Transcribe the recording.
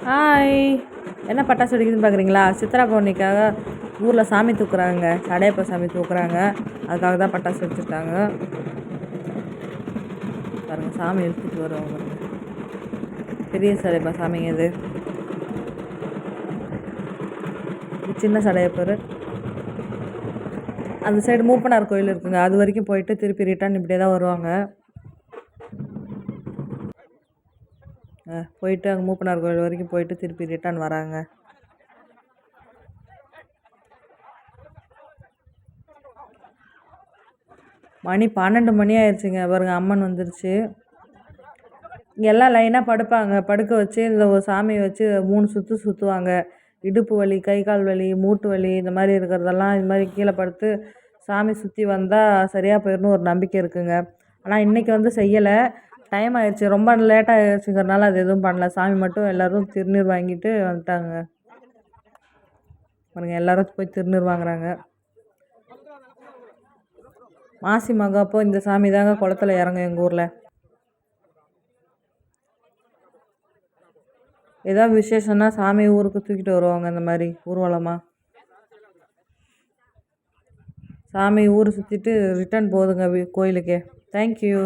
Hi. என்ன பட்டாசு வெடிக்குதுன்னு பார்க்குறீங்களா? சித்ரா பௌர்ணமிக்காக ஊரில் சாமி தூக்குறாங்க, சடையப்ப சாமி தூக்குறாங்க. அதுக்காக தான் பட்டாசு வெடிச்சிருக்காங்க. பாருங்கள், சாமி எடுத்துகிட்டு வருவாங்க. பெரிய சடையப்பா சாமிங்க இது. சின்ன சடையப்பர் அந்த சைடு மூப்பனார் கோயில் இருக்குங்க, அது வரைக்கும் போயிட்டு திருப்பி ரிட்டர்ன் இப்படியே தான் வருவாங்க. போயிட்டு அங்கே மூப்பனார் கோயில் வரைக்கும் போயிட்டு திருப்பி ரிட்டர்ன் வராங்க. மணி 12 மணி ஆயிடுச்சுங்க. பாருங்க, அம்மன் வந்துருச்சு. இங்கே எல்லாம் லைனாக படுப்பாங்க. படுக்க வச்சு இந்த ஒரு சாமியை வச்சு 3 சுற்று சுற்றுவாங்க. இடுப்பு வலி, கை கால் வலி, மூட்டு வலி இந்த மாதிரி இருக்கிறதெல்லாம் இது மாதிரி கீழே படுத்து சாமி சுற்றி வந்தால் சரியாக போயிடணும் ஒரு நம்பிக்கை இருக்குங்க. ஆனால் இன்றைக்கி வந்து செய்யலை, டைம் ஆயிடுச்சு, ரொம்ப லேட்டாக ஆயிடுச்சுங்கிறனால அது எதுவும் பண்ணல. சாமி மட்டும் எல்லோரும் திருநீர் வாங்கிட்டு வந்துட்டாங்க. பாருங்க, எல்லோரும் போய் திருநீர் வாங்குறாங்க. மாசி மகப்போ இந்த சாமி தாங்க குளத்துல இறங்கும் எங்கள் ஊரில். ஏதாவது விசேஷம்னா சாமி ஊருக்கு தூக்கிட்டு வருவாங்க. இந்த மாதிரி ஊர்வலமாக சாமி ஊர் சுற்றிட்டு ரிட்டர்ன் போகுதுங்க கோயிலுக்கே. தேங்க்யூ.